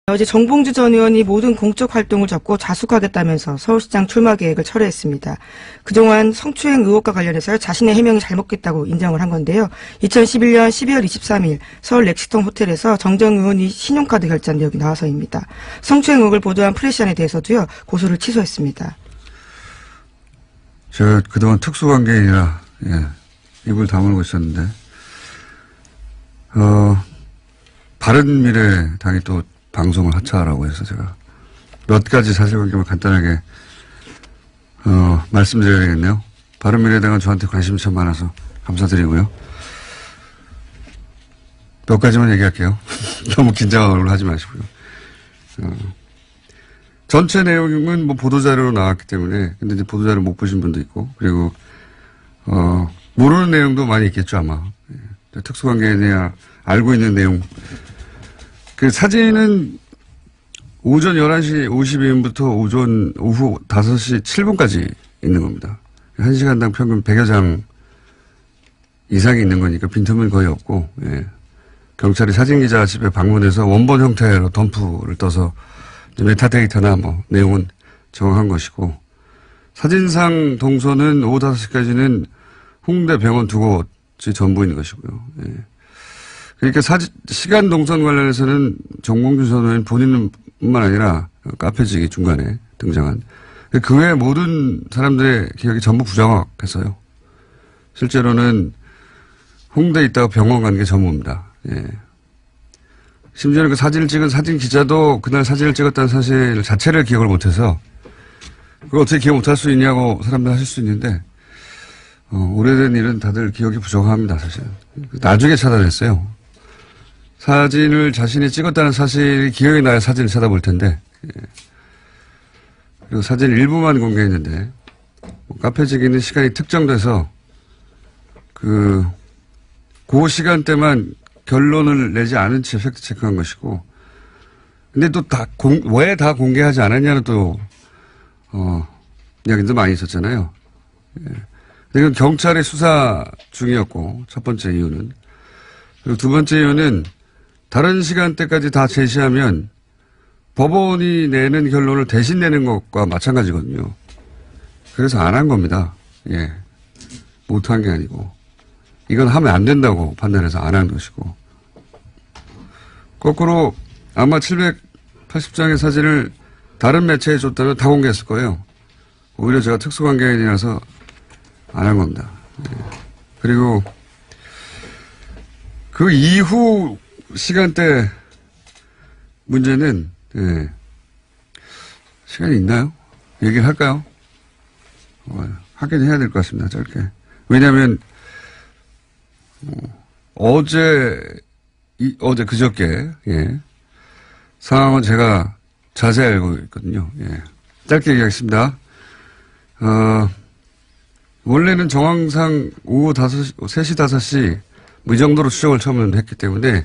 어제 정봉주 전 의원이 모든 공적 활동을 접고 자숙하겠다면서 서울시장 출마 계획을 철회했습니다. 그동안 성추행 의혹과 관련해서 자신의 해명이 잘못됐다고 인정을 한 건데요. 2011년 12월 23일 서울 렉시턴 호텔에서 정 전 의원이 신용카드 결제한 내역이 나와서입니다. 성추행 의혹을 보도한 프레시안에 대해서도요. 고소를 취소했습니다. 제가 그동안 특수관계인이라 입을 다물고 있었는데 바른미래당이 또 방송을 하차하라고 해서 제가 몇 가지 사실관계만 간단하게 말씀드려야겠네요. 바른미래당은 저한테 관심이 참 많아서 감사드리고요. 몇 가지만 얘기할게요. 너무 긴장한 얼굴 하지 마시고요. 전체 내용은 뭐 보도자료로 나왔기 때문에 근데 이제 보도자료 못 보신 분도 있고 그리고 모르는 내용도 많이 있겠죠 아마. 특수관계에 대해 알고 있는 내용. 그 사진은 오전 11시 52분부터 오후 5시 7분까지 있는 겁니다. 1시간당 평균 100여 장 이상이 있는 거니까 빈틈은 거의 없고, 경찰이 사진기자 집에 방문해서 원본 형태로 덤프를 떠서 메타데이터나 뭐 내용은 정확한 것이고, 사진상 동선은 오후 5시까지는 홍대 병원 두 곳이 전부인 것이고요. 그러니까 시간 동선 관련해서는 정봉주 전 의원 본인뿐만 아니라 카페직이 중간에 등장한 그 외에 모든 사람들의 기억이 전부 부정확해서요. 실제로는 홍대에 있다가 병원 간 게 전부입니다. 심지어는 그 사진을 찍은 사진 기자도 그날 사진을 찍었다는 사실 자체를 기억을 못해서 그걸 어떻게 기억 못할 수 있냐고 사람들 하실 수 있는데 오래된 일은 다들 기억이 부정합니다. 사실 나중에 찾아냈어요. 사진을 자신이 찍었다는 사실이 기억이 나야 사진을 찾아볼 텐데 그리고 사진 일부만 공개했는데 카페직에는 시간이 특정돼서 그 시간대만 결론을 내지 않은 채 팩트 체크한 것이고 근데 또 왜 다 공개하지 않았냐는 또 이야기도 많이 있었잖아요. 이건 경찰의 수사 중이었고 첫 번째 이유는 그리고 두 번째 이유는 다른 시간대까지 다 제시하면 법원이 내는 결론을 대신 내는 것과 마찬가지거든요. 그래서 안 한 겁니다. 못한 게 아니고 이건 하면 안 된다고 판단해서 안 한 것이고 거꾸로 아마 780장의 사진을 다른 매체에 줬다면 다 공개했을 거예요. 오히려 제가 특수관계인이라서 안 한 겁니다. 그리고 그 이후 시간대 문제는 시간이 있나요? 얘기를 할까요? 하긴 해야 될 것 같습니다. 짧게. 왜냐하면 그저께 상황은 제가 자세히 알고 있거든요. 짧게 얘기하겠습니다. 원래는 정황상 오후 3시, 5시 뭐 이 정도로 추정을 처음에 했기 때문에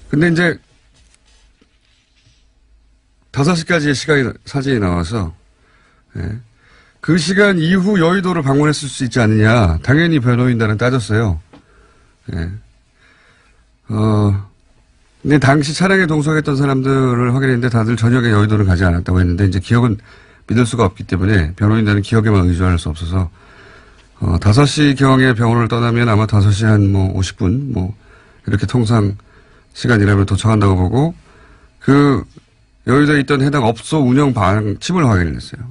근데 이제 5시까지의 사진이 나와서 그 시간 이후 여의도를 방문했을 수 있지 않느냐 당연히 변호인단은 따졌어요. 근데 당시 차량에 동석했던 사람들을 확인했는데 다들 저녁에 여의도를 가지 않았다고 했는데 이제 기억은 믿을 수가 없기 때문에 변호인단은 기억에만 의존할 수 없어서 5시 경에 병원을 떠나면 아마 5시 한 50분 이렇게 통상 시간이라면 도착한다고 보고 그 여의도에 있던 해당 업소 운영 방침을 확인을 했어요.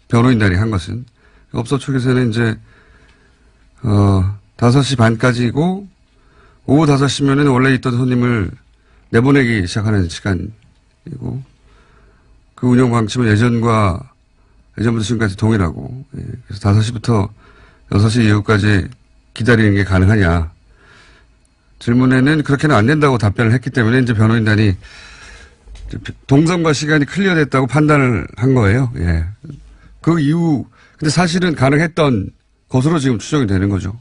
변호인단이 한 것은 업소 측에서는 이제 5시 반까지고 오후 5시면은 원래 있던 손님을 내보내기 시작하는 시간이고 그 운영 방침은 예전부터 지금까지 동일하고 그래서 5시부터 6시 이후까지 기다리는 게 가능하냐 질문에는 그렇게는 안 된다고 답변을 했기 때문에 이제 변호인단이 동선과 시간이 클리어됐다고 판단을 한 거예요. 그 이후 근데 사실은 가능했던 것으로 지금 추정이 되는 거죠.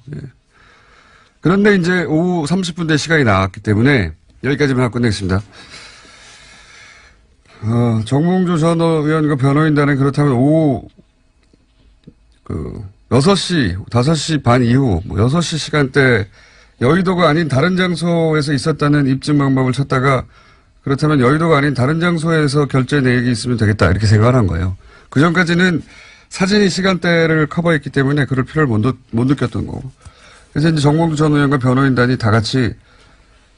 그런데 이제 오후 30분대 시간이 나왔기 때문에 여기까지만 하고 끝내겠습니다. 정봉주 전 의원과 변호인단은 그렇다면 오후 6시, 5시 반 이후 6시 시간대 여의도가 아닌 다른 장소에서 있었다는 입증 방법을 찾다가 그렇다면 여의도가 아닌 다른 장소에서 결제 내역이 있으면 되겠다 이렇게 생각을 한 거예요. 그 전까지는 사진이 시간대를 커버했기 때문에 그럴 필요를 못 느꼈던 거고. 그래서 이제 정봉주 전 의원과 변호인단이 다 같이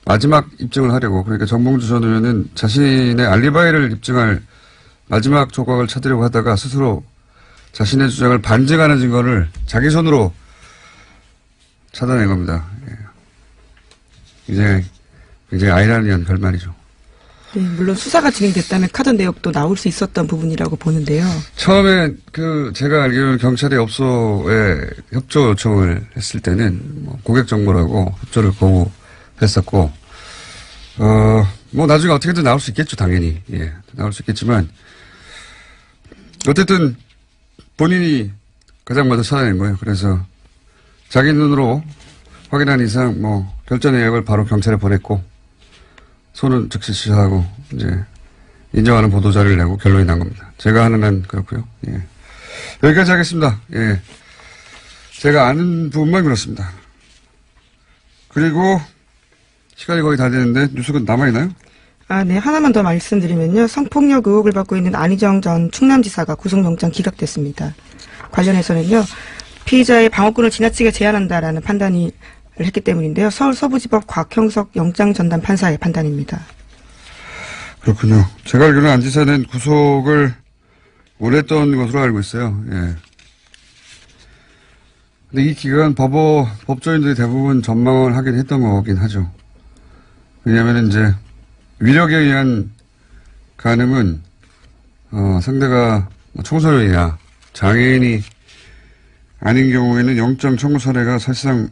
마지막 입증을 하려고, 그러니까 정봉주 전 의원은 자신의 알리바이를 입증할 마지막 조각을 찾으려고 하다가 스스로 자신의 주장을 반증하는 증거를 자기 손으로 찾아낸 겁니다. 이제 아이러니한 결말이죠. 네, 물론 수사가 진행됐다면 카드 내역도 나올 수 있었던 부분이라고 보는데요. 처음에 제가 알기로는 경찰이 업소에 협조 요청을 했을 때는 뭐 고객 정보라고 협조를 거부했었고, 뭐 나중에 어떻게든 나올 수 있겠죠, 당연히. 예, 나올 수 있겠지만, 어쨌든 본인이 가장 먼저 찾아낸 거예요. 그래서 자기 눈으로 확인한 이상 뭐 결제 내역을 바로 경찰에 보냈고, 손은 즉시 시사하고 이제 인정하는 보도자료를 내고 결론이 난 겁니다. 제가 하는 한 그렇고요. 예. 여기까지 하겠습니다. 예. 제가 아는 부분만 그렇습니다. 그리고 시간이 거의 다 되는데 뉴스가 남아있나요? 네. 하나만 더 말씀드리면요. 성폭력 의혹을 받고 있는 안희정 전 충남지사가 구속영장 기각됐습니다. 관련해서는요. 피의자의 방어권을 지나치게 제한한다라는 판단이 했기 때문인데요. 서울 서부지법 곽형석 영장전담 판사의 판단입니다. 그렇군요. 제가 알기로는 안 지사는 구속을 원했던 것으로 알고 있어요. 예. 근데 이 기간 법조인들이 대부분 전망을 하긴 했던 거긴 하죠. 왜냐하면 이제 위력에 의한 간음은 상대가 청소년이나 장애인이 아닌 경우에는 영장 청구 사례가 사실상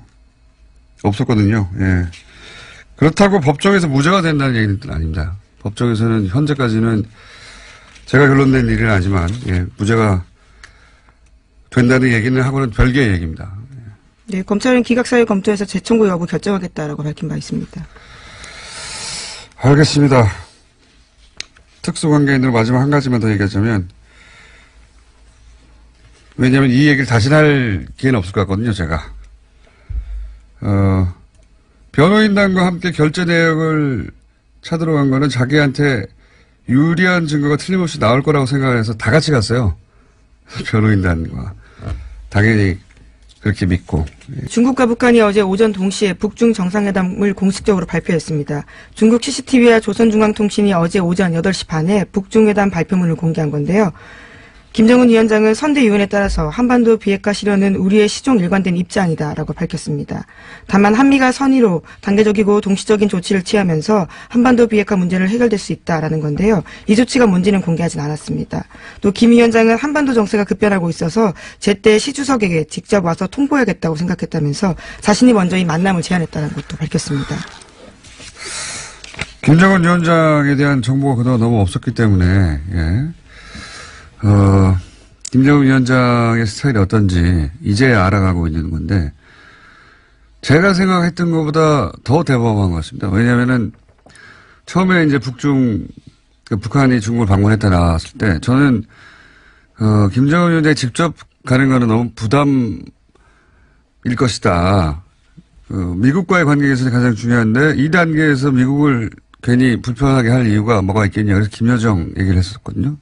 없었거든요. 예. 그렇다고 법정에서 무죄가 된다는 얘기는 아닙니다. 법정에서는 현재까지는 제가 결론낸 일은 아니지만, 예, 무죄가 된다는 얘기는 하고는 별개의 얘기입니다. 네, 검찰은 기각사유 검토해서 재청구 여부 결정하겠다라고 밝힌 바 있습니다. 알겠습니다. 특수관계인으로 마지막 한 가지만 더 얘기하자면, 왜냐하면 이 얘기를 다시 할 기회는 없을 것 같거든요, 제가. 변호인단과 함께 결제 내역을 찾으러 간 거는 자기한테 유리한 증거가 틀림없이 나올 거라고 생각해서 다 같이 갔어요. 변호인단과. 당연히 그렇게 믿고. 중국과 북한이 어제 오전 동시에 북중 정상회담을 공식적으로 발표했습니다. 중국 CCTV와 조선중앙통신이 어제 오전 8시 반에 북중회담 발표문을 공개한 건데요. 김정은 위원장은 선대위원에 따라서 한반도 비핵화 실현은 우리의 시종 일관된 입장이다라고 밝혔습니다. 다만 한미가 선의로 단계적이고 동시적인 조치를 취하면서 한반도 비핵화 문제를 해결될 수 있다라는 건데요. 이 조치가 뭔지는 공개하진 않았습니다. 또 김 위원장은 한반도 정세가 급변하고 있어서 제때 시 주석에게 직접 와서 통보해야겠다고 생각했다면서 자신이 먼저 이 만남을 제안했다는 것도 밝혔습니다. 김정은 위원장에 대한 정보가 그동안 너무 없었기 때문에, 예. 김정은 위원장의 스타일이 어떤지 이제야 알아가고 있는 건데, 제가 생각했던 것보다 더 대범한 것 같습니다. 왜냐면은, 처음에 이제 북한이 중국을 방문했다 나왔을 때, 저는, 김정은 위원장이 직접 가는 거는 너무 부담일 것이다. 미국과의 관계에서 가장 중요한데, 이 단계에서 미국을 괜히 불편하게 할 이유가 뭐가 있겠냐. 그래서 김여정 얘기를 했었거든요.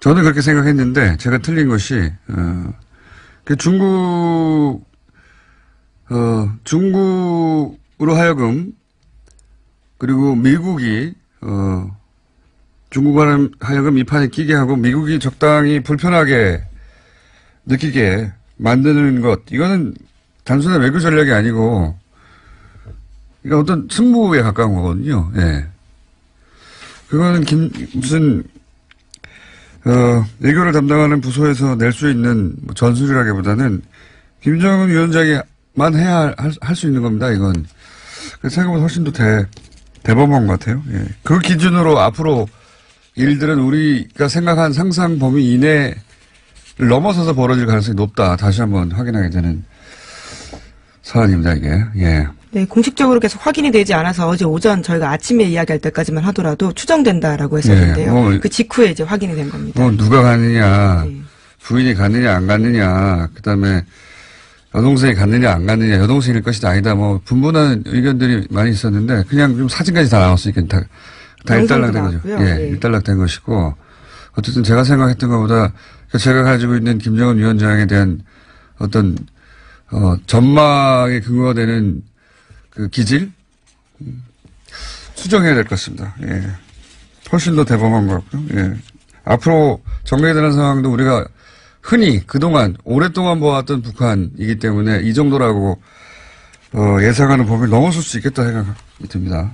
저는 그렇게 생각했는데, 제가 틀린 것이, 중국으로 하여금, 그리고 미국이, 중국과는 하여금 이 판에 끼게 하고, 미국이 적당히 불편하게 느끼게 만드는 것, 이거는 단순한 외교 전략이 아니고, 이거 어떤 승부에 가까운 거거든요, 예. 그거는 외교를 담당하는 부서에서 낼 수 있는 전술이라기보다는 김정은 위원장이만 해야 할 수 있는 겁니다, 이건. 생각보다 훨씬 더 대범한 것 같아요. 예. 그 기준으로 앞으로 일들은 우리가 생각한 상상 범위 이내를 넘어서서 벌어질 가능성이 높다. 다시 한번 확인하게 되는 사안입니다, 이게. 예. 네, 공식적으로 계속 확인이 되지 않아서 어제 오전 저희가 아침에 이야기할 때까지만 하더라도 추정된다라고 했었는데요. 예, 그 직후에 이제 확인이 된 겁니다. 누가 갔느냐, 네. 부인이 갔느냐, 안 갔느냐, 그 다음에 여동생이 갔느냐 안 갔느냐 여동생일 것이다 아니다 뭐 분분한 의견들이 많이 있었는데 그냥 좀 사진까지 다 나왔으니까 다 일단락된 거죠. 예, 일단락된 것이고 어쨌든 제가 생각했던 것보다 제가 가지고 있는 김정은 위원장에 대한 어떤 전망의 근거가 되는 그 기질 수정해야 될 것 같습니다. 예. 훨씬 더 대범한 것 같고요. 예. 앞으로 전개되는 상황도 우리가 흔히 그동안 오랫동안 보았던 북한이기 때문에 이 정도라고 예상하는 범위를 넘어설 수 있겠다 생각이 듭니다.